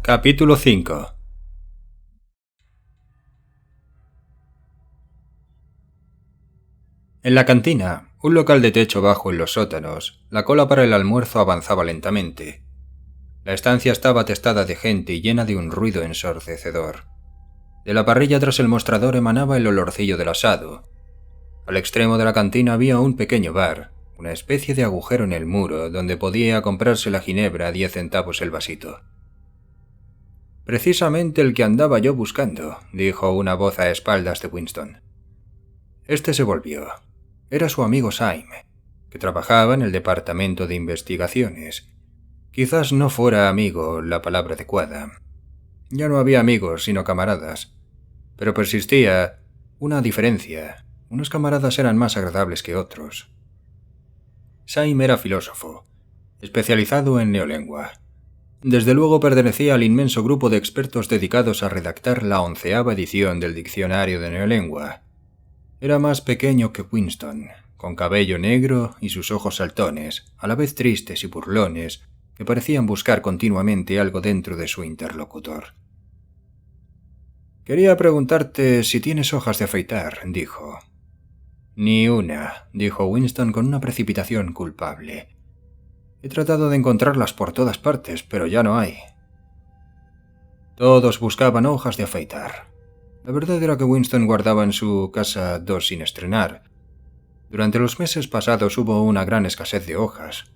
Capítulo 5. En la cantina, un local de techo bajo en los sótanos, la cola para el almuerzo avanzaba lentamente. La estancia estaba atestada de gente y llena de un ruido ensordecedor. De la parrilla tras el mostrador emanaba el olorcillo del asado. Al extremo de la cantina había un pequeño bar, una especie de agujero en el muro donde podía comprarse la ginebra a 10 centavos el vasito. «Precisamente el que andaba yo buscando», dijo una voz a espaldas de Winston. Este se volvió. Era su amigo Syme, que trabajaba en el departamento de investigaciones. Quizás no fuera amigo la palabra adecuada. Ya no había amigos, sino camaradas. Pero persistía una diferencia. Unos camaradas eran más agradables que otros. Syme era filósofo, especializado en neolengua. Desde luego pertenecía al inmenso grupo de expertos dedicados a redactar la 11ª edición del diccionario de neolengua. Era más pequeño que Winston, con cabello negro y sus ojos saltones, a la vez tristes y burlones, que parecían buscar continuamente algo dentro de su interlocutor. «Quería preguntarte si tienes hojas de afeitar», dijo. «Ni una», dijo Winston con una precipitación culpable. «He tratado de encontrarlas por todas partes, pero ya no hay». Todos buscaban hojas de afeitar. La verdad era que Winston guardaba en su casa 2 sin estrenar. Durante los meses pasados hubo una gran escasez de hojas.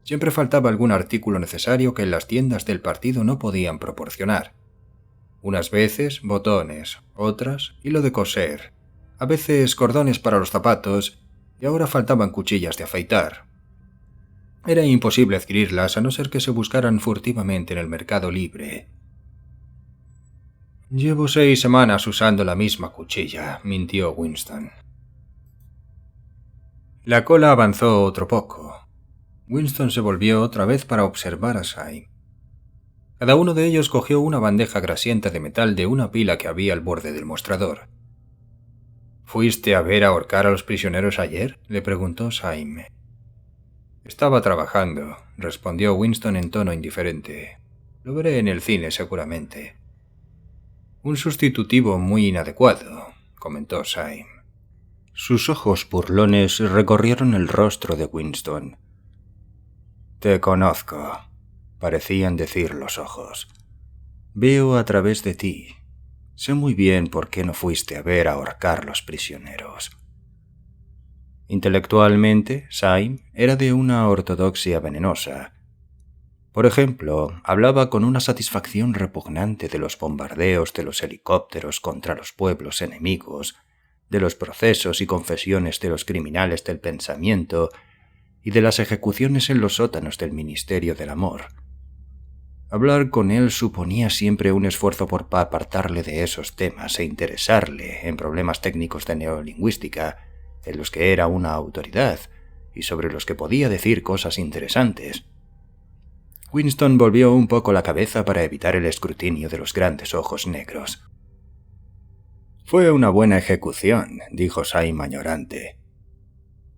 Siempre faltaba algún artículo necesario que en las tiendas del partido no podían proporcionar. Unas veces botones, otras hilo de coser, a veces cordones para los zapatos, y ahora faltaban cuchillas de afeitar. Era imposible adquirirlas a no ser que se buscaran furtivamente en el mercado libre. «Llevo 6 semanas usando la misma cuchilla», mintió Winston. La cola avanzó otro poco. Winston se volvió otra vez para observar a Syme. Cada uno de ellos cogió una bandeja grasienta de metal de una pila que había al borde del mostrador. «¿Fuiste a ver ahorcar a los prisioneros ayer?», le preguntó Syme. «Estaba trabajando», respondió Winston en tono indiferente. «Lo veré en el cine seguramente». «Un sustitutivo muy inadecuado», comentó Syme. Sus ojos burlones recorrieron el rostro de Winston. «Te conozco», parecían decir los ojos. «Veo a través de ti. Sé muy bien por qué no fuiste a ver ahorcar los prisioneros». Intelectualmente, Syme era de una ortodoxia venenosa. Por ejemplo, hablaba con una satisfacción repugnante de los bombardeos de los helicópteros contra los pueblos enemigos, de los procesos y confesiones de los criminales del pensamiento y de las ejecuciones en los sótanos del Ministerio del Amor. Hablar con él suponía siempre un esfuerzo por apartarle de esos temas e interesarle en problemas técnicos de neolingüística, en los que era una autoridad y sobre los que podía decir cosas interesantes. Winston volvió un poco la cabeza para evitar el escrutinio de los grandes ojos negros. «Fue una buena ejecución», dijo Syme añorante.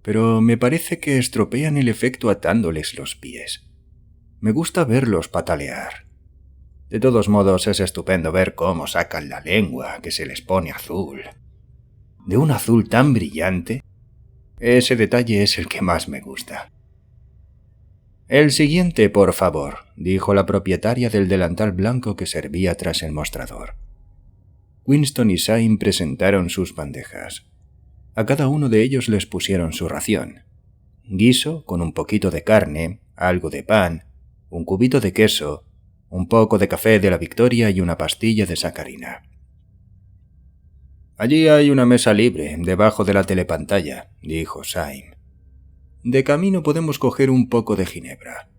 «Pero me parece que estropean el efecto atándoles los pies. Me gusta verlos patalear. De todos modos, es estupendo ver cómo sacan la lengua, que se les pone azul. De un azul tan brillante. Ese detalle es el que más me gusta». «El siguiente, por favor», dijo la propietaria del delantal blanco que servía tras el mostrador. Winston y Syme presentaron sus bandejas. A cada uno de ellos les pusieron su ración. Guiso con un poquito de carne, algo de pan, un cubito de queso, un poco de café de la Victoria y una pastilla de sacarina. «Allí hay una mesa libre, debajo de la telepantalla», dijo Syme. «De camino podemos coger un poco de ginebra».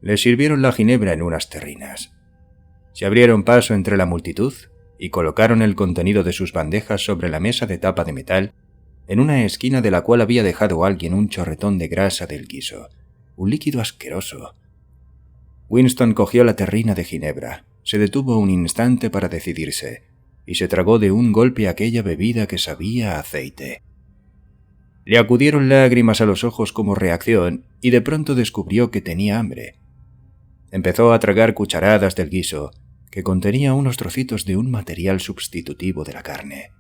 Le sirvieron la ginebra en unas terrinas. Se abrieron paso entre la multitud y colocaron el contenido de sus bandejas sobre la mesa de tapa de metal, en una esquina de la cual había dejado alguien un chorretón de grasa del guiso, un líquido asqueroso. Winston cogió la terrina de ginebra, se detuvo un instante para decidirse, y se tragó de un golpe aquella bebida que sabía a aceite. Le acudieron lágrimas a los ojos como reacción y de pronto descubrió que tenía hambre. Empezó a tragar cucharadas del guiso, que contenía unos trocitos de un material sustitutivo de la carne.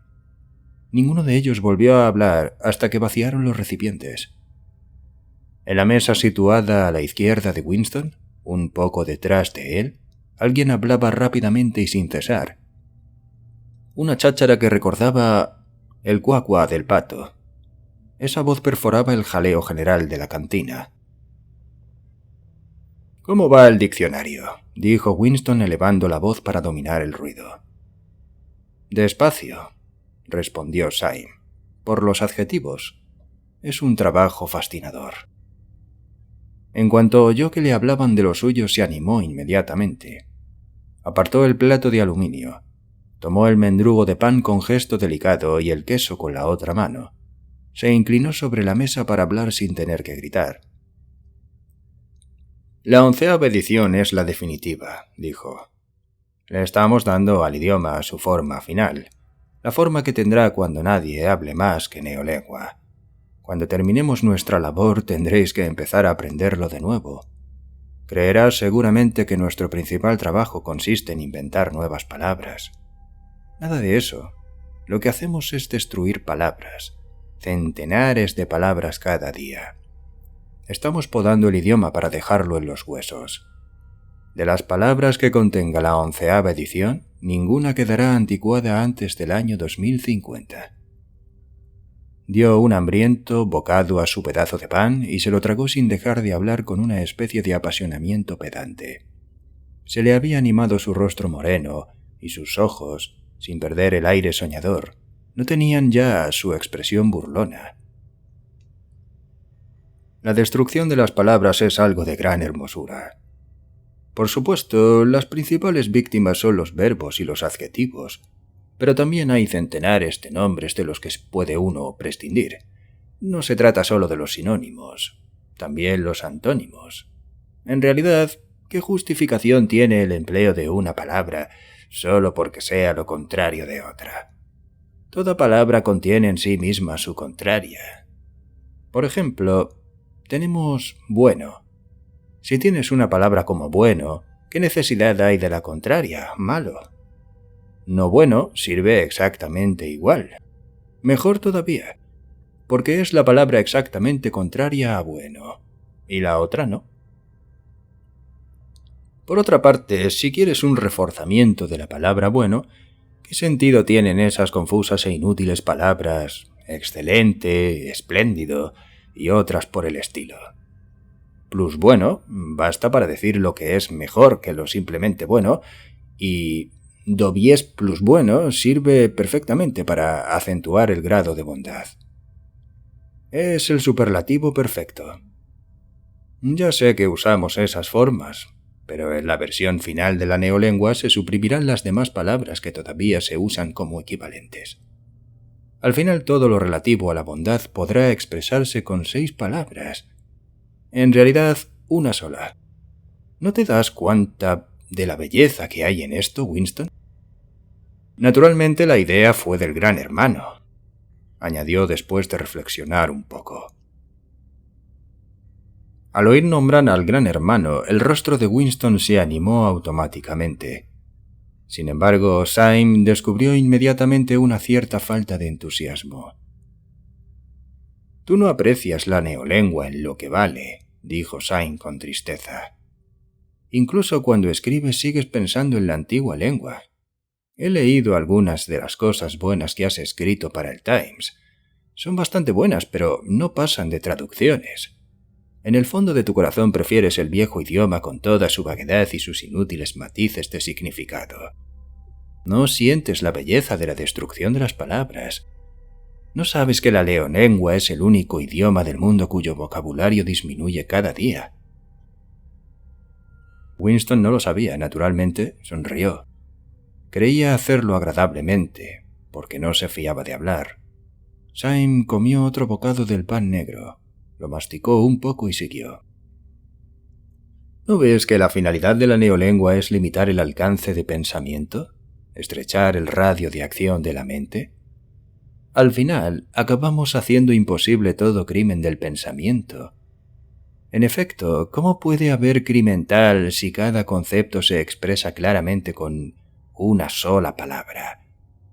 Ninguno de ellos volvió a hablar hasta que vaciaron los recipientes. En la mesa situada a la izquierda de Winston, un poco detrás de él, alguien hablaba rápidamente y sin cesar. Una cháchara que recordaba el cuacua del pato. Esa voz perforaba el jaleo general de la cantina. «¿Cómo va el diccionario?», dijo Winston elevando la voz para dominar el ruido. «Despacio», respondió Syme. «Por los adjetivos. Es un trabajo fascinador». En cuanto oyó que le hablaban de lo suyo, se animó inmediatamente. Apartó el plato de aluminio, tomó el mendrugo de pan con gesto delicado y el queso con la otra mano. Se inclinó sobre la mesa para hablar sin tener que gritar. «La 11ª edición es la definitiva», dijo. «Le estamos dando al idioma su forma final, la forma que tendrá cuando nadie hable más que neolengua. Cuando terminemos nuestra labor tendréis que empezar a aprenderlo de nuevo. Creerás seguramente que nuestro principal trabajo consiste en inventar nuevas palabras. Nada de eso. Lo que hacemos es destruir palabras, centenares de palabras cada día. Estamos podando el idioma para dejarlo en los huesos. De las palabras que contenga la 11ª edición, ninguna quedará anticuada antes del año 2050. Dio un hambriento bocado a su pedazo de pan y se lo tragó sin dejar de hablar con una especie de apasionamiento pedante. Se le había animado su rostro moreno y sus ojos, sin perder el aire soñador, no tenían ya su expresión burlona. La destrucción de las palabras es algo de gran hermosura. Por supuesto, las principales víctimas son los verbos y los adjetivos, pero también hay centenares de nombres de los que puede uno prescindir. No se trata solo de los sinónimos, también los antónimos. En realidad, ¿qué justificación tiene el empleo de una palabra solo porque sea lo contrario de otra? Toda palabra contiene en sí misma su contraria. Por ejemplo, tenemos bueno. Si tienes una palabra como bueno, ¿qué necesidad hay de la contraria, malo? No bueno sirve exactamente igual. Mejor todavía, porque es la palabra exactamente contraria a bueno, y la otra no. Por otra parte, si quieres un reforzamiento de la palabra bueno, ¿qué sentido tienen esas confusas e inútiles palabras excelente, espléndido y otras por el estilo? Plus bueno basta para decir lo que es mejor que lo simplemente bueno, y dobies plus bueno sirve perfectamente para acentuar el grado de bondad. Es el superlativo perfecto. Ya sé que usamos esas formas, pero en la versión final de la neolengua se suprimirán las demás palabras que todavía se usan como equivalentes. Al final todo lo relativo a la bondad podrá expresarse con 6 palabras. En realidad, una sola. ¿No te das cuenta de la belleza que hay en esto, Winston? Naturalmente la idea fue del Gran Hermano, añadió después de reflexionar un poco. Al oír nombrar al Gran Hermano, el rostro de Winston se animó automáticamente. Sin embargo, Syme descubrió inmediatamente una cierta falta de entusiasmo. «Tú no aprecias la neolengua en lo que vale», dijo Syme con tristeza. «Incluso cuando escribes sigues pensando en la antigua lengua. He leído algunas de las cosas buenas que has escrito para el Times. Son bastante buenas, pero no pasan de traducciones. En el fondo de tu corazón prefieres el viejo idioma con toda su vaguedad y sus inútiles matices de significado. No sientes la belleza de la destrucción de las palabras. ¿No sabes que la neolengua es el único idioma del mundo cuyo vocabulario disminuye cada día?» Winston no lo sabía, naturalmente, sonrió. Creía hacerlo agradablemente, porque no se fiaba de hablar. Syme comió otro bocado del pan negro, lo masticó un poco y siguió. ¿No ves que la finalidad de la neolengua es limitar el alcance de pensamiento? ¿Estrechar el radio de acción de la mente? Al final, acabamos haciendo imposible todo crimen del pensamiento. En efecto, ¿cómo puede haber crimen tal si cada concepto se expresa claramente con una sola palabra?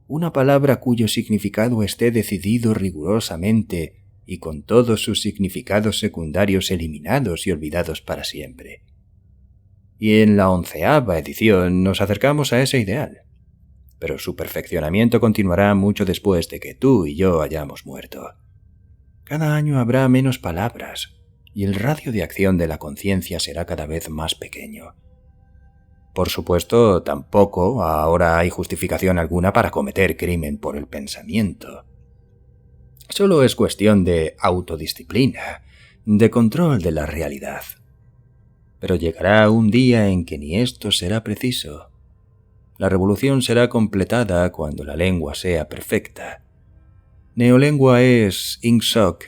Una palabra cuyo significado esté decidido rigurosamente y con todos sus significados secundarios eliminados y olvidados para siempre. Y en la 11ª edición nos acercamos a ese ideal. Pero su perfeccionamiento continuará mucho después de que tú y yo hayamos muerto. Cada año habrá menos palabras, y el radio de acción de la conciencia será cada vez más pequeño. Por supuesto, tampoco ahora hay justificación alguna para cometer crimen por el pensamiento. Solo es cuestión de autodisciplina, de control de la realidad. Pero llegará un día en que ni esto será preciso. La revolución será completada cuando la lengua sea perfecta. Neolengua es Ingsoc,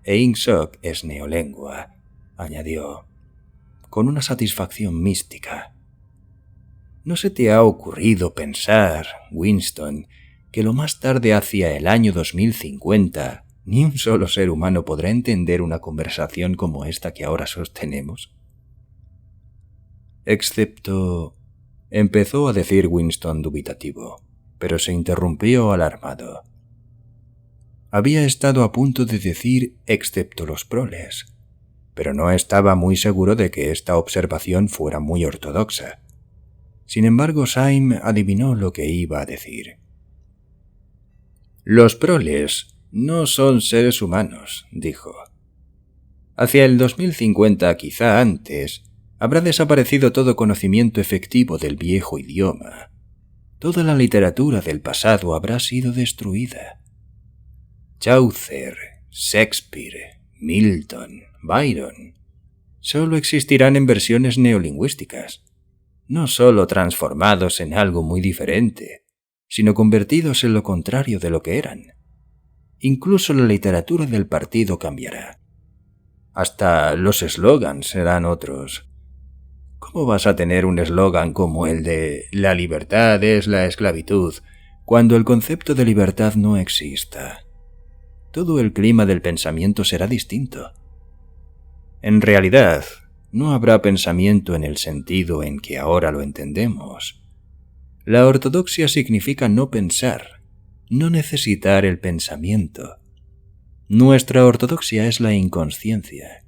e Ingsoc es neolengua, añadió, con una satisfacción mística. ¿No se te ha ocurrido pensar, Winston, que lo más tarde hacia el año 2050 ni un solo ser humano podrá entender una conversación como esta que ahora sostenemos? Excepto... empezó a decir Winston dubitativo, pero se interrumpió alarmado. Había estado a punto de decir excepto los proles, pero no estaba muy seguro de que esta observación fuera muy ortodoxa. Sin embargo, Syme adivinó lo que iba a decir. Los proles no son seres humanos, dijo. Hacia el 2050, quizá antes, habrá desaparecido todo conocimiento efectivo del viejo idioma. Toda la literatura del pasado habrá sido destruida. Chaucer, Shakespeare, Milton, Byron, solo existirán en versiones neolingüísticas, no solo transformados en algo muy diferente, sino convertidos en lo contrario de lo que eran. Incluso la literatura del partido cambiará. Hasta los eslogans serán otros. ¿Cómo vas a tener un eslogan como el de «La libertad es la esclavitud» cuando el concepto de libertad no exista? Todo el clima del pensamiento será distinto. En realidad, no habrá pensamiento en el sentido en que ahora lo entendemos. La ortodoxia significa no pensar, no necesitar el pensamiento. Nuestra ortodoxia es la inconsciencia.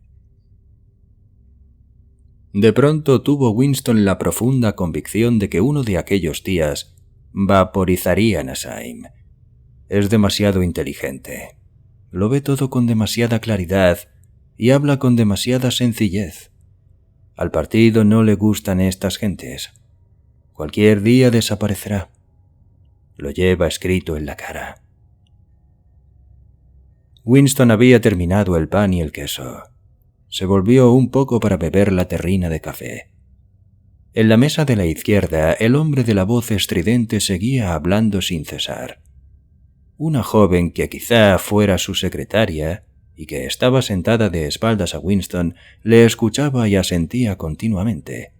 De pronto tuvo Winston la profunda convicción de que uno de aquellos días vaporizarían a Syme. Es demasiado inteligente. Lo ve todo con demasiada claridad y habla con demasiada sencillez. Al partido no le gustan estas gentes. Cualquier día desaparecerá. Lo lleva escrito en la cara. Winston había terminado el pan y el queso. Se volvió un poco para beber la terrina de café. En la mesa de la izquierda, el hombre de la voz estridente seguía hablando sin cesar. Una joven que quizá fuera su secretaria y que estaba sentada de espaldas a Winston le escuchaba y asentía continuamente.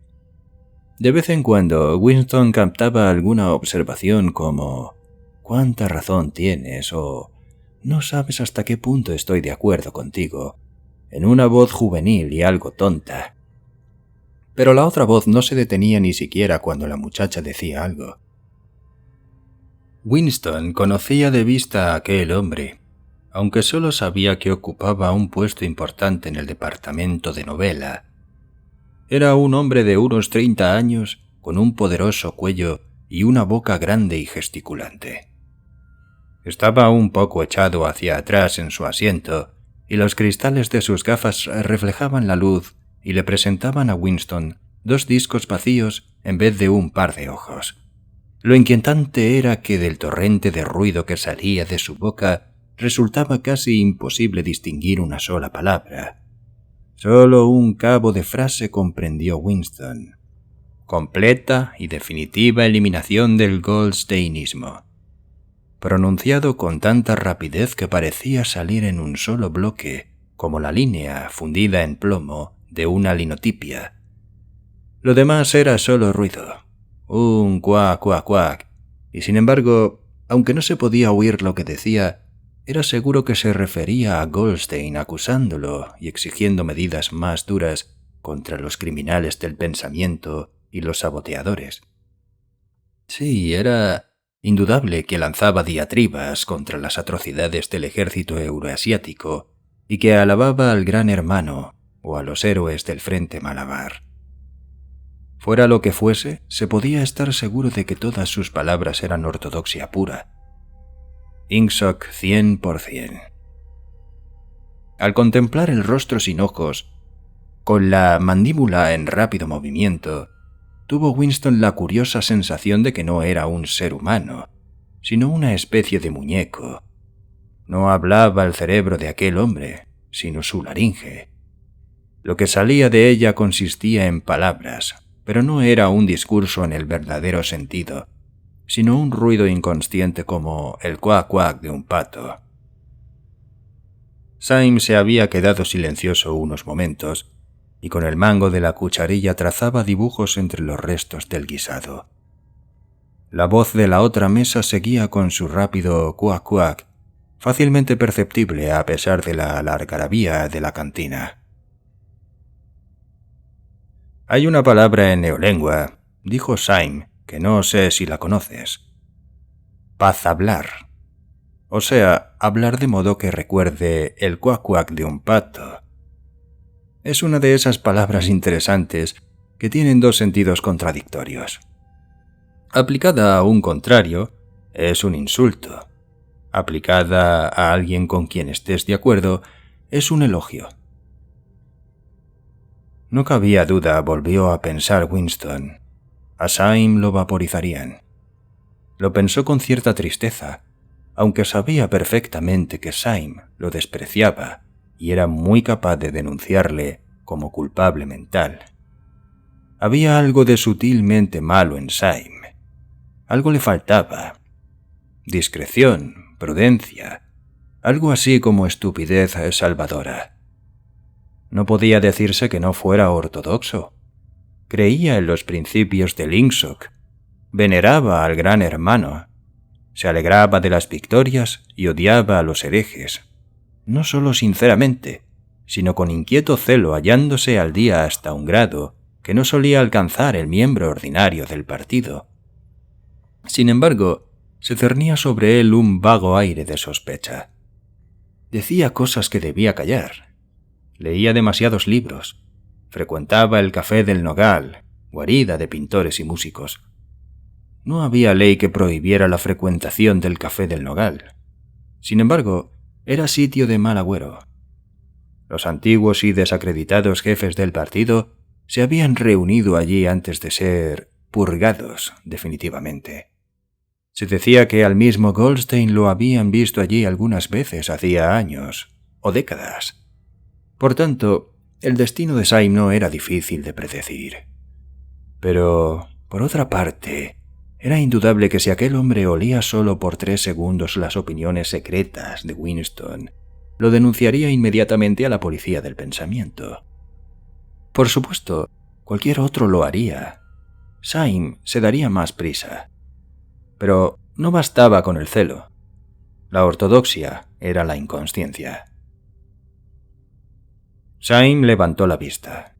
De vez en cuando Winston captaba alguna observación como «¿Cuánta razón tienes?» o «No sabes hasta qué punto estoy de acuerdo contigo», en una voz juvenil y algo tonta. Pero la otra voz no se detenía ni siquiera cuando la muchacha decía algo. Winston conocía de vista a aquel hombre, aunque solo sabía que ocupaba un puesto importante en el departamento de novela. Era un hombre de unos 30 años, con un poderoso cuello y una boca grande y gesticulante. Estaba un poco echado hacia atrás en su asiento, y los cristales de sus gafas reflejaban la luz y le presentaban a Winston 2 discos vacíos en vez de un par de ojos. Lo inquietante era que del torrente de ruido que salía de su boca resultaba casi imposible distinguir una sola palabra. Solo un cabo de frase comprendió Winston. Completa y definitiva eliminación del goldsteinismo. Pronunciado con tanta rapidez que parecía salir en un solo bloque, como la línea fundida en plomo de una linotipia. Lo demás era solo ruido. Un cuac, cuac, cuac, y sin embargo, aunque no se podía oír lo que decía, era seguro que se refería a Goldstein acusándolo y exigiendo medidas más duras contra los criminales del pensamiento y los saboteadores. Sí, era indudable que lanzaba diatribas contra las atrocidades del ejército euroasiático y que alababa al Gran Hermano o a los héroes del Frente Malabar. Fuera lo que fuese, se podía estar seguro de que todas sus palabras eran ortodoxia pura. Ingsoc 100%. Al contemplar el rostro sin ojos, con la mandíbula en rápido movimiento, tuvo Winston la curiosa sensación de que no era un ser humano, sino una especie de muñeco. No hablaba el cerebro de aquel hombre, sino su laringe. Lo que salía de ella consistía en palabras, pero no era un discurso en el verdadero sentido, sino un ruido inconsciente como el cuac cuac de un pato. Syme se había quedado silencioso unos momentos y con el mango de la cucharilla trazaba dibujos entre los restos del guisado. La voz de la otra mesa seguía con su rápido cuac cuac, fácilmente perceptible a pesar de la algarabía de la cantina. «Hay una palabra en neolengua», dijo Syme, «que no sé si la conoces. Pazhablar. O sea, hablar de modo que recuerde el cuac cuac de un pato. Es una de esas palabras interesantes que tienen dos sentidos contradictorios. Aplicada a un contrario, es un insulto. Aplicada a alguien con quien estés de acuerdo, es un elogio». No cabía duda, volvió a pensar Winston. A Syme lo vaporizarían. Lo pensó con cierta tristeza, aunque sabía perfectamente que Syme lo despreciaba y era muy capaz de denunciarle como culpable mental. Había algo de sutilmente malo en Syme. Algo le faltaba. Discreción, prudencia, algo así como estupidez salvadora. No podía decirse que no fuera ortodoxo. Creía en los principios del Ingsoc, veneraba al Gran Hermano, se alegraba de las victorias y odiaba a los herejes, no solo sinceramente, sino con inquieto celo, hallándose al día hasta un grado que no solía alcanzar el miembro ordinario del partido. Sin embargo, se cernía sobre él un vago aire de sospecha. Decía cosas que debía callar. Leía demasiados libros. Frecuentaba el Café del Nogal, guarida de pintores y músicos. No había ley que prohibiera la frecuentación del Café del Nogal. Sin embargo, era sitio de mal agüero. Los antiguos y desacreditados jefes del partido se habían reunido allí antes de ser purgados definitivamente. Se decía que al mismo Goldstein lo habían visto allí algunas veces hacía años o décadas. Por tanto, el destino de Syme no era difícil de predecir. Pero, por otra parte, era indudable que si aquel hombre olía solo por 3 segundos las opiniones secretas de Winston, lo denunciaría inmediatamente a la policía del pensamiento. Por supuesto, cualquier otro lo haría. Syme se daría más prisa. Pero no bastaba con el celo. La ortodoxia era la inconsciencia. Syme levantó la vista.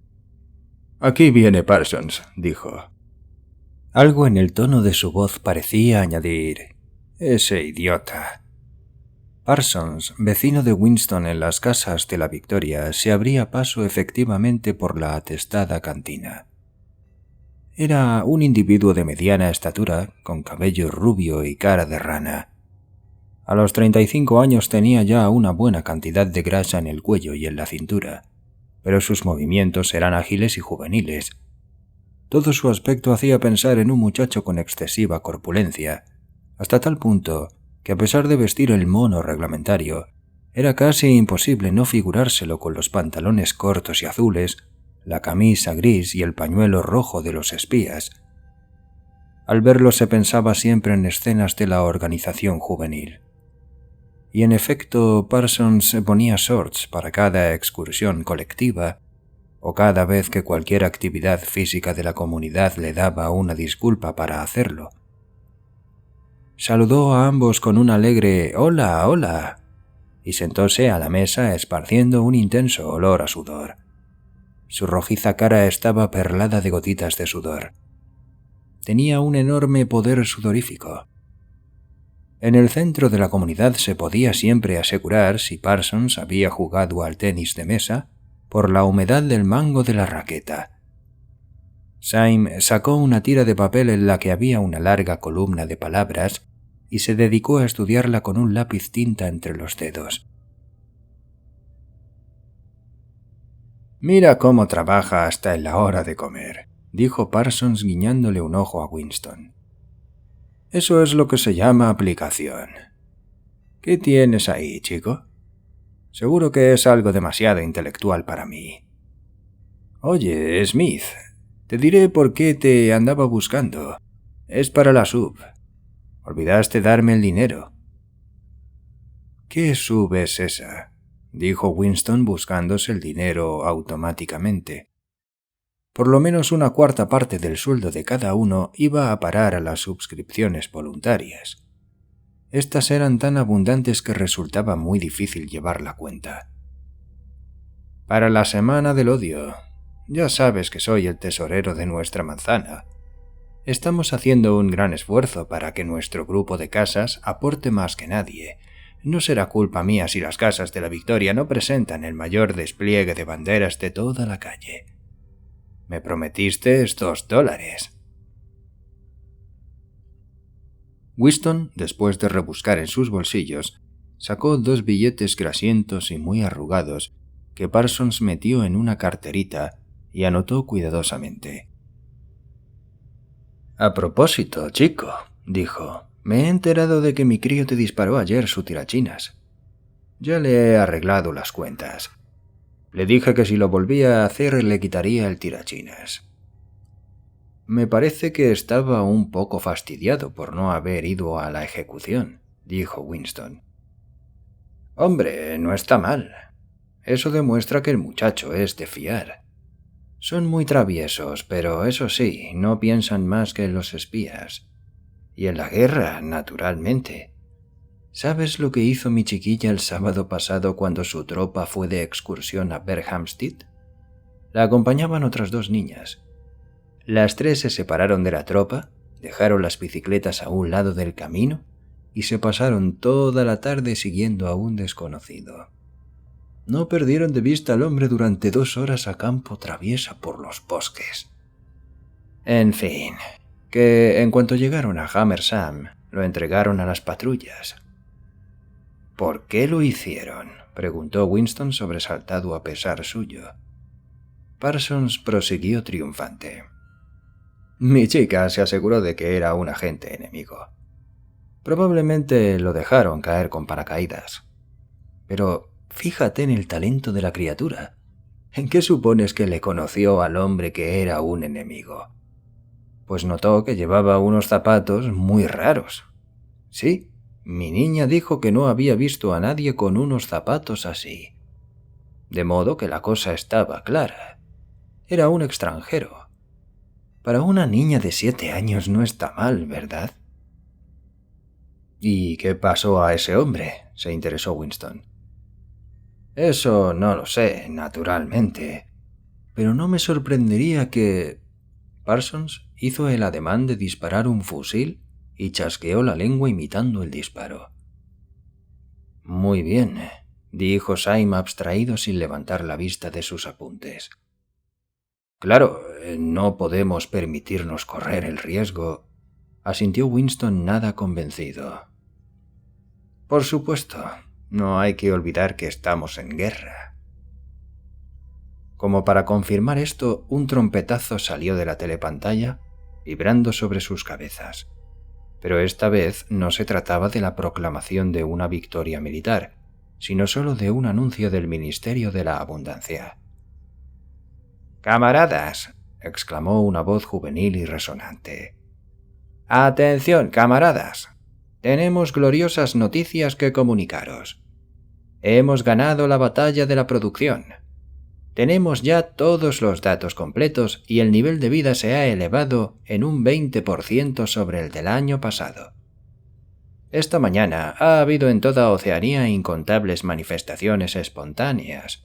«Aquí viene Parsons», dijo. Algo en el tono de su voz parecía añadir: «Ese idiota». Parsons, vecino de Winston en las casas de la Victoria, se abría paso efectivamente por la atestada cantina. Era un individuo de mediana estatura, con cabello rubio y cara de rana. A los 35 años tenía ya una buena cantidad de grasa en el cuello y en la cintura, pero sus movimientos eran ágiles y juveniles. Todo su aspecto hacía pensar en un muchacho con excesiva corpulencia, hasta tal punto que a pesar de vestir el mono reglamentario, era casi imposible no figurárselo con los pantalones cortos y azules, la camisa gris y el pañuelo rojo de los espías. Al verlo se pensaba siempre en escenas de la organización juvenil. Y en efecto, Parsons se ponía shorts para cada excursión colectiva o cada vez que cualquier actividad física de la comunidad le daba una disculpa para hacerlo. Saludó a ambos con un alegre «Hola, hola», y sentóse a la mesa esparciendo un intenso olor a sudor. Su rojiza cara estaba perlada de gotitas de sudor. Tenía un enorme poder sudorífico. En el centro de la comunidad se podía siempre asegurar si Parsons había jugado al tenis de mesa por la humedad del mango de la raqueta. Syme sacó una tira de papel en la que había una larga columna de palabras y se dedicó a estudiarla con un lápiz tinta entre los dedos. «Mira cómo trabaja hasta en la hora de comer», dijo Parsons guiñándole un ojo a Winston. «Eso es lo que se llama aplicación. ¿Qué tienes ahí, chico? Seguro que es algo demasiado intelectual para mí. Oye, Smith, te diré por qué te andaba buscando. Es para la sub. Olvidaste darme el dinero». «¿Qué sub es esa?», dijo Winston buscándose el dinero automáticamente. Por lo menos una cuarta parte del sueldo de cada uno iba a parar a las suscripciones voluntarias. Estas eran tan abundantes que resultaba muy difícil llevar la cuenta. «Para la semana del odio. Ya sabes que soy el tesorero de nuestra manzana. Estamos haciendo un gran esfuerzo para que nuestro grupo de casas aporte más que nadie. No será culpa mía si las casas de la Victoria no presentan el mayor despliegue de banderas de toda la calle. Me prometiste $2. Winston, después de rebuscar en sus bolsillos, sacó 2 billetes grasientos y muy arrugados que Parsons metió en una carterita y anotó cuidadosamente. «A propósito, chico», dijo, «me he enterado de que mi crío te disparó ayer su tirachinas. Ya le he arreglado las cuentas. Le dije que si lo volvía a hacer le quitaría el tirachinas». «Me parece que estaba un poco fastidiado por no haber ido a la ejecución», dijo Winston. «Hombre, no está mal. Eso demuestra que el muchacho es de fiar. Son muy traviesos, pero eso sí, no piensan más que en los espías. Y en la guerra, naturalmente. ¿Sabes lo que hizo mi chiquilla el sábado pasado cuando su tropa fue de excursión a Berkhamsted? La acompañaban otras 2 niñas. Las 3 se separaron de la tropa, dejaron las bicicletas a un lado del camino y se pasaron toda la tarde siguiendo a un desconocido. No perdieron de vista al hombre durante 2 horas a campo traviesa por los bosques. En fin, que en cuanto llegaron a Hammersam, lo entregaron a las patrullas». «¿Por qué lo hicieron?», preguntó Winston sobresaltado a pesar suyo. Parsons prosiguió triunfante. «Mi chica se aseguró de que era un agente enemigo. Probablemente lo dejaron caer con paracaídas. Pero fíjate en el talento de la criatura. ¿En qué supones que le conoció al hombre que era un enemigo? Pues notó que llevaba unos zapatos muy raros. Sí, mi niña dijo que no había visto a nadie con unos zapatos así. De modo que la cosa estaba clara. Era un extranjero. Para una niña de 7 años no está mal, ¿verdad?» «¿Y qué pasó a ese hombre?», se interesó Winston. «Eso no lo sé, naturalmente. Pero no me sorprendería que...» Parsons hizo el ademán de disparar un fusil y chasqueó la lengua imitando el disparo. «Muy bien», dijo Syme abstraído sin levantar la vista de sus apuntes. «Claro, no podemos permitirnos correr el riesgo», asintió Winston nada convencido. «Por supuesto, no hay que olvidar que estamos en guerra». Como para confirmar esto, un trompetazo salió de la telepantalla, vibrando sobre sus cabezas. Pero esta vez no se trataba de la proclamación de una victoria militar, sino solo de un anuncio del Ministerio de la Abundancia. «Camaradas», exclamó una voz juvenil y resonante. «Atención, camaradas. Tenemos gloriosas noticias que comunicaros. Hemos ganado la batalla de la producción. Tenemos ya todos los datos completos y el nivel de vida se ha elevado en un 20% sobre el del año pasado. Esta mañana ha habido en toda Oceanía incontables manifestaciones espontáneas.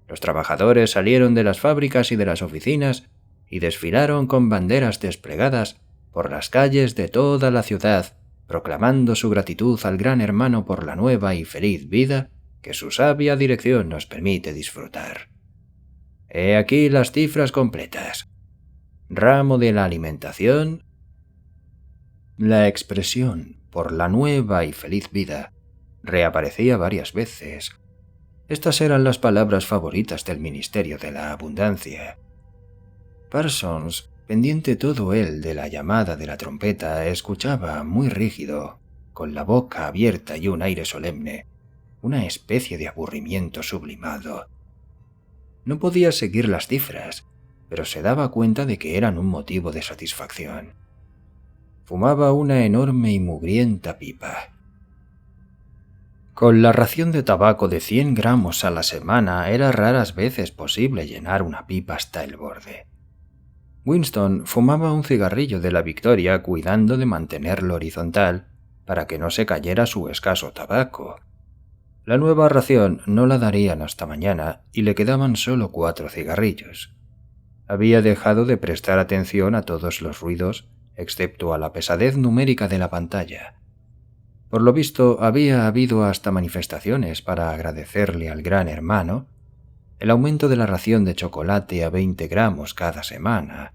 Los trabajadores salieron de las fábricas y de las oficinas y desfilaron con banderas desplegadas por las calles de toda la ciudad, proclamando su gratitud al Gran Hermano por la nueva y feliz vida que su sabia dirección nos permite disfrutar. He aquí las cifras completas. Ramo de la alimentación. La expresión por la nueva y feliz vida reaparecía varias veces. Estas eran las palabras favoritas del Ministerio de la Abundancia. Parsons, pendiente todo él de la llamada de la trompeta, escuchaba muy rígido, con la boca abierta y un aire solemne, una especie de aburrimiento sublimado. No podía seguir las cifras, pero se daba cuenta de que eran un motivo de satisfacción. Fumaba una enorme y mugrienta pipa. Con la ración de tabaco de 100 gramos a la semana era raras veces posible llenar una pipa hasta el borde. Winston fumaba un cigarrillo de la Victoria cuidando de mantenerlo horizontal para que no se cayera su escaso tabaco. La nueva ración no la darían hasta mañana y le quedaban solo 4 cigarrillos. Había dejado de prestar atención a todos los ruidos excepto a la pesadez numérica de la pantalla. Por lo visto, había habido hasta manifestaciones para agradecerle al Gran Hermano el aumento de la ración de chocolate a 20 gramos cada semana.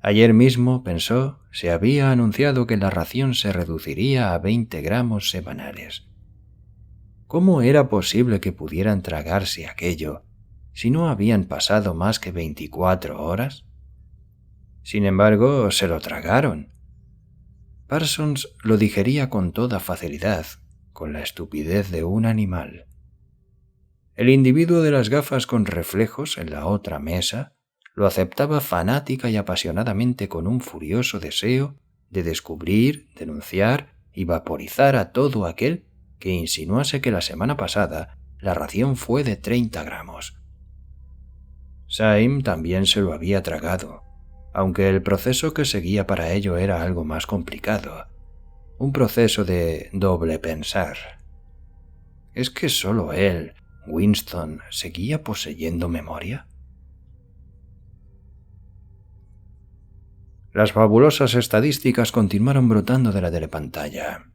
Ayer mismo, pensó, se había anunciado que la ración se reduciría a 20 gramos semanales. ¿Cómo era posible que pudieran tragarse aquello si no habían pasado más que 24 horas? Sin embargo, se lo tragaron. Parsons lo digería con toda facilidad, con la estupidez de un animal. El individuo de las gafas con reflejos en la otra mesa lo aceptaba fanática y apasionadamente con un furioso deseo de descubrir, denunciar y vaporizar a todo aquel que insinuase que la semana pasada la ración fue de 30 gramos. Syme también se lo había tragado, aunque el proceso que seguía para ello era algo más complicado, un proceso de doble pensar. ¿Es que solo él, Winston, seguía poseyendo memoria? Las fabulosas estadísticas continuaron brotando de la telepantalla.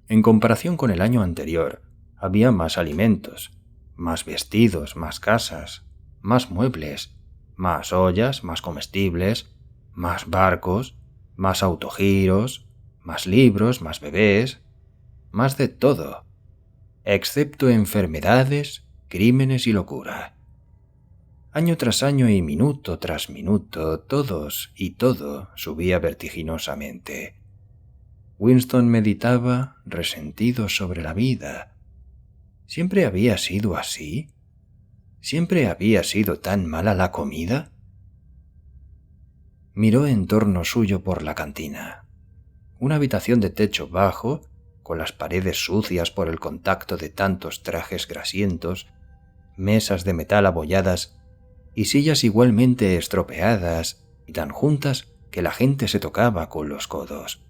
En comparación con el año anterior, había más alimentos, más vestidos, más casas, más muebles, más ollas, más comestibles, más barcos, más autogiros, más libros, más bebés, más de todo, excepto enfermedades, crímenes y locura. Año tras año y minuto tras minuto, todos y todo subía vertiginosamente. Winston meditaba, resentido sobre la vida. ¿Siempre había sido así? ¿Siempre había sido tan mala la comida? Miró en torno suyo por la cantina. Una habitación de techo bajo, con las paredes sucias por el contacto de tantos trajes grasientos, mesas de metal abolladas y sillas igualmente estropeadas y tan juntas que la gente se tocaba con los codos.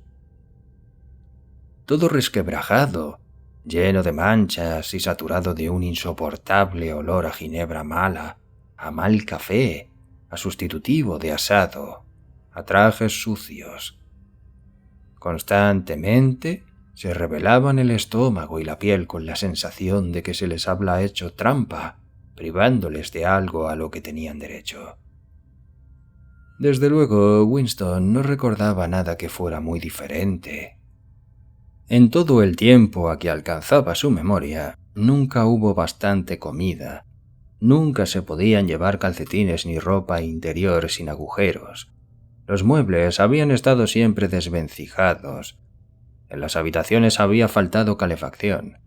Todo resquebrajado, lleno de manchas y saturado de un insoportable olor a ginebra mala, a mal café, a sustitutivo de asado, a trajes sucios. Constantemente se revelaban el estómago y la piel con la sensación de que se les había hecho trampa, privándoles de algo a lo que tenían derecho. Desde luego, Winston no recordaba nada que fuera muy diferente. En todo el tiempo a que alcanzaba su memoria, nunca hubo bastante comida, nunca se podían llevar calcetines ni ropa interior sin agujeros. Los muebles habían estado siempre desvencijados. En las habitaciones había faltado calefacción.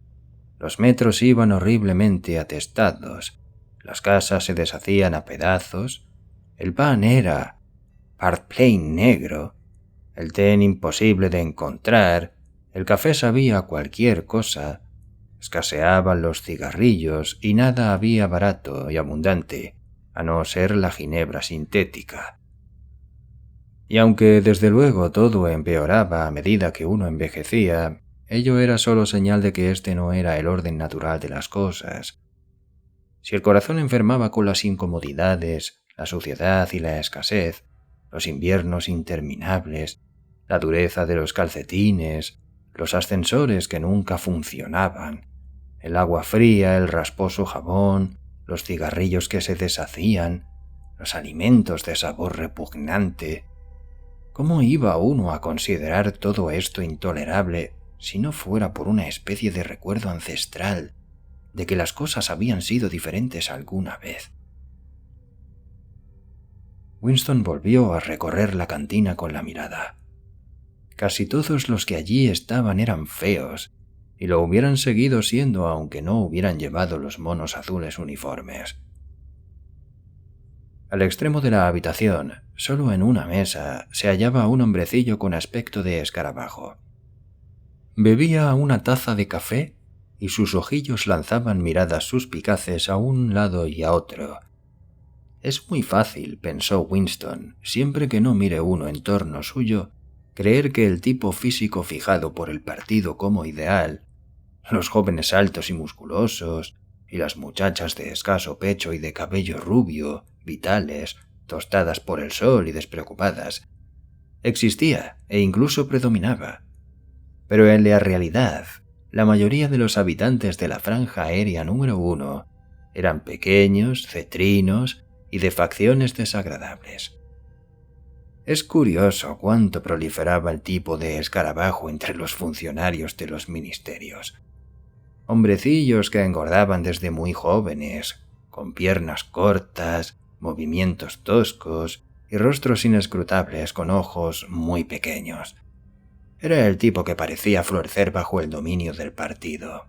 Los metros iban horriblemente atestados. Las casas se deshacían a pedazos. El pan era part plain negro. El té imposible de encontrar. El café sabía a cualquier cosa. Escaseaban los cigarrillos y nada había barato y abundante, a no ser la ginebra sintética. Y aunque desde luego todo empeoraba a medida que uno envejecía, ello era solo señal de que este no era el orden natural de las cosas. Si el corazón enfermaba con las incomodidades, la suciedad y la escasez, los inviernos interminables, la dureza de los calcetines, los ascensores que nunca funcionaban, el agua fría, el rasposo jabón, los cigarrillos que se deshacían, los alimentos de sabor repugnante, ¿cómo iba uno a considerar todo esto intolerable si no fuera por una especie de recuerdo ancestral de que las cosas habían sido diferentes alguna vez? Winston volvió a recorrer la cantina con la mirada. Casi todos los que allí estaban eran feos, y lo hubieran seguido siendo aunque no hubieran llevado los monos azules uniformes. Al extremo de la habitación, solo en una mesa, se hallaba un hombrecillo con aspecto de escarabajo. Bebía una taza de café y sus ojillos lanzaban miradas suspicaces a un lado y a otro. Es muy fácil, pensó Winston, siempre que no mire uno en torno suyo, creer que el tipo físico fijado por el partido como ideal, los jóvenes altos y musculosos, y las muchachas de escaso pecho y de cabello rubio, vitales, tostadas por el sol y despreocupadas, existía e incluso predominaba. Pero en la realidad, la mayoría de los habitantes de la franja aérea número 1 eran pequeños, cetrinos y de facciones desagradables. Es curioso cuánto proliferaba el tipo de escarabajo entre los funcionarios de los ministerios. Hombrecillos que engordaban desde muy jóvenes, con piernas cortas, movimientos toscos y rostros inescrutables con ojos muy pequeños. Era el tipo que parecía florecer bajo el dominio del partido.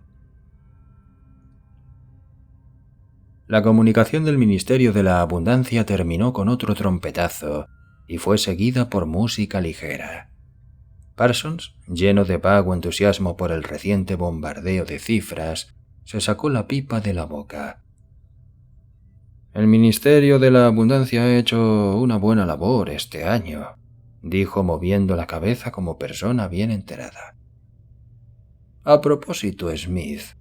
La comunicación del Ministerio de la Abundancia terminó con otro trompetazo y fue seguida por música ligera. Parsons, lleno de vago entusiasmo por el reciente bombardeo de cifras, se sacó la pipa de la boca. «El Ministerio de la Abundancia ha hecho una buena labor este año», dijo moviendo la cabeza como persona bien enterada. «A propósito, Smith,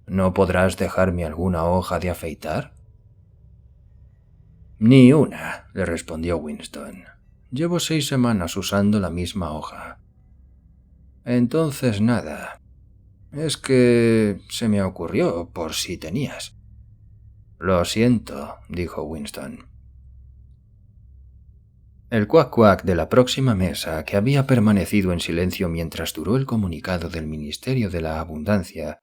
¿no podrás dejarme alguna hoja de afeitar?» «Ni una», le respondió Winston. «Llevo 6 semanas usando la misma hoja». «Entonces nada. Es que se me ocurrió por si tenías». «Lo siento», dijo Winston. El cuac-cuac de la próxima mesa, que había permanecido en silencio mientras duró el comunicado del Ministerio de la Abundancia,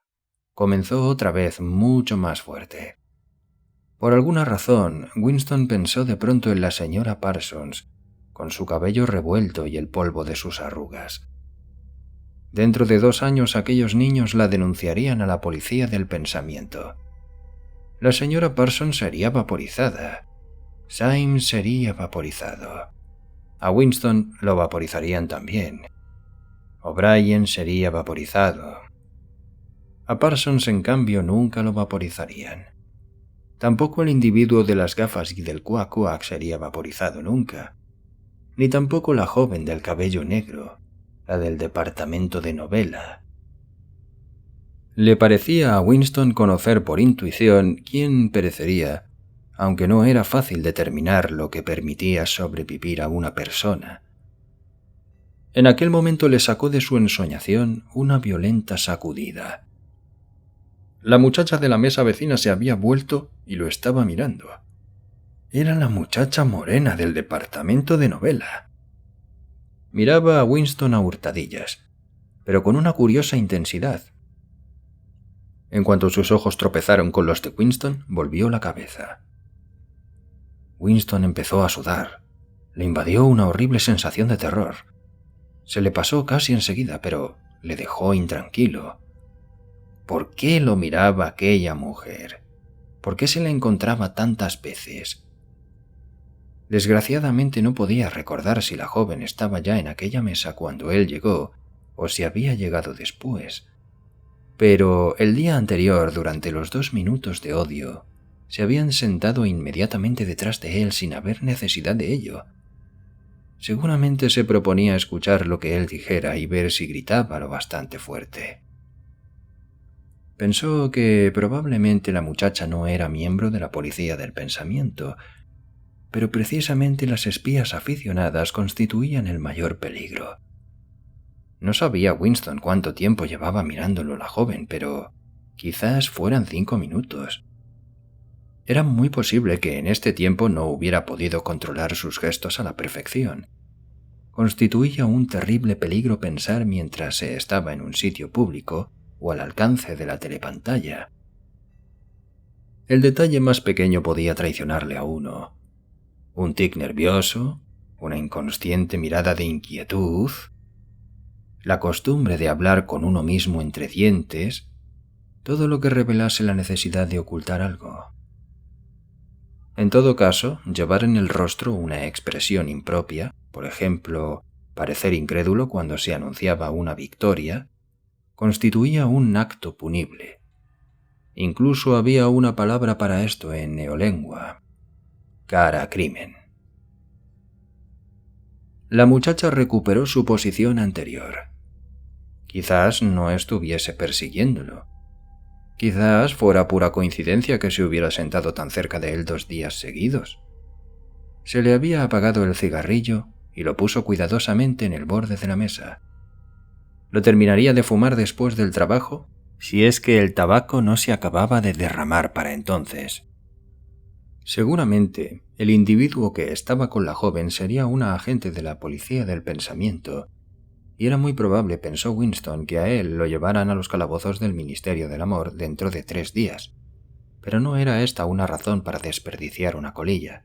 comenzó otra vez mucho más fuerte. Por alguna razón, Winston pensó de pronto en la señora Parsons, con su cabello revuelto y el polvo de sus arrugas. Dentro de 2 años aquellos niños la denunciarían a la policía del pensamiento. La señora Parsons sería vaporizada. Symes sería vaporizado. A Winston lo vaporizarían también. O'Brien sería vaporizado. A Parsons, en cambio, nunca lo vaporizarían. Tampoco el individuo de las gafas y del cuac-cuac sería vaporizado nunca. Ni tampoco la joven del cabello negro, la del departamento de novela. Le parecía a Winston conocer por intuición quién perecería, aunque no era fácil determinar lo que permitía sobrevivir a una persona. En aquel momento le sacó de su ensoñación una violenta sacudida. La muchacha de la mesa vecina se había vuelto y lo estaba mirando. Era la muchacha morena del departamento de novela. Miraba a Winston a hurtadillas, pero con una curiosa intensidad. En cuanto sus ojos tropezaron con los de Winston, volvió la cabeza. Winston empezó a sudar. Le invadió una horrible sensación de terror. Se le pasó casi enseguida, pero le dejó intranquilo. ¿Por qué lo miraba aquella mujer? ¿Por qué se la encontraba tantas veces? Desgraciadamente no podía recordar si la joven estaba ya en aquella mesa cuando él llegó o si había llegado después. Pero el día anterior, durante los 2 minutos de odio, se habían sentado inmediatamente detrás de él sin haber necesidad de ello. Seguramente se proponía escuchar lo que él dijera y ver si gritaba lo bastante fuerte. Pensó que probablemente la muchacha no era miembro de la policía del pensamiento, pero precisamente las espías aficionadas constituían el mayor peligro. No sabía Winston cuánto tiempo llevaba mirándolo la joven, pero quizás fueran 5 minutos. Era muy posible que en este tiempo no hubiera podido controlar sus gestos a la perfección. Constituía un terrible peligro pensar mientras se estaba en un sitio público o al alcance de la telepantalla. El detalle más pequeño podía traicionarle a uno. Un tic nervioso, una inconsciente mirada de inquietud, la costumbre de hablar con uno mismo entre dientes, todo lo que revelase la necesidad de ocultar algo. En todo caso, llevar en el rostro una expresión impropia, por ejemplo, parecer incrédulo cuando se anunciaba una victoria, constituía un acto punible. Incluso había una palabra para esto en neolengua: cara crimen. La muchacha recuperó su posición anterior. Quizás no estuviese persiguiéndolo. Quizás fuera pura coincidencia que se hubiera sentado tan cerca de él 2 días seguidos. Se le había apagado el cigarrillo y lo puso cuidadosamente en el borde de la mesa. Lo terminaría de fumar después del trabajo, si es que el tabaco no se acababa de derramar para entonces. Seguramente, el individuo que estaba con la joven sería una agente de la policía del pensamiento, y era muy probable, pensó Winston, que a él lo llevaran a los calabozos del Ministerio del Amor dentro de 3 días, pero no era esta una razón para desperdiciar una colilla.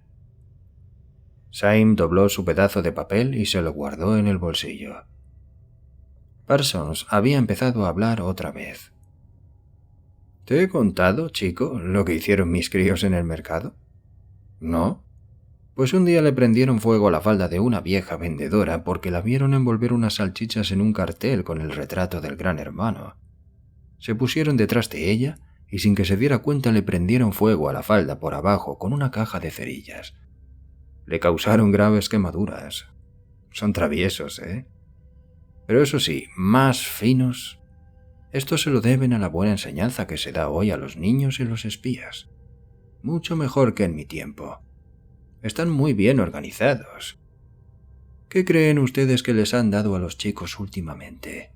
Syme dobló su pedazo de papel y se lo guardó en el bolsillo. Parsons había empezado a hablar otra vez. ¿Te he contado, chico, lo que hicieron mis críos en el mercado? ¿No? Pues un día le prendieron fuego a la falda de una vieja vendedora porque la vieron envolver unas salchichas en un cartel con el retrato del Gran Hermano. Se pusieron detrás de ella y sin que se diera cuenta le prendieron fuego a la falda por abajo con una caja de cerillas. Le causaron graves quemaduras. Son traviesos, ¿eh? Pero eso sí, más finos. Esto se lo deben a la buena enseñanza que se da hoy a los niños y los espías. Mucho mejor que en mi tiempo. Están muy bien organizados. ¿Qué creen ustedes que les han dado a los chicos últimamente?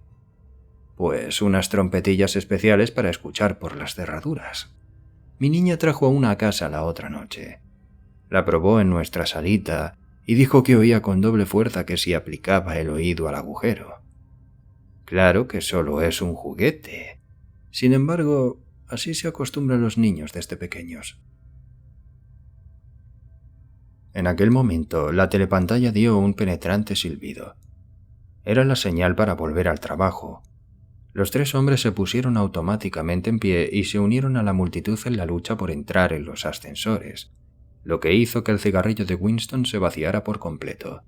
Pues unas trompetillas especiales para escuchar por las cerraduras. Mi niña trajo una a casa la otra noche. La probó en nuestra salita y dijo que oía con doble fuerza que si aplicaba el oído al agujero. Claro que solo es un juguete. Sin embargo, así se acostumbran los niños desde pequeños. En aquel momento, la telepantalla dio un penetrante silbido. Era la señal para volver al trabajo. Los 3 hombres se pusieron automáticamente en pie y se unieron a la multitud en la lucha por entrar en los ascensores, lo que hizo que el cigarrillo de Winston se vaciara por completo.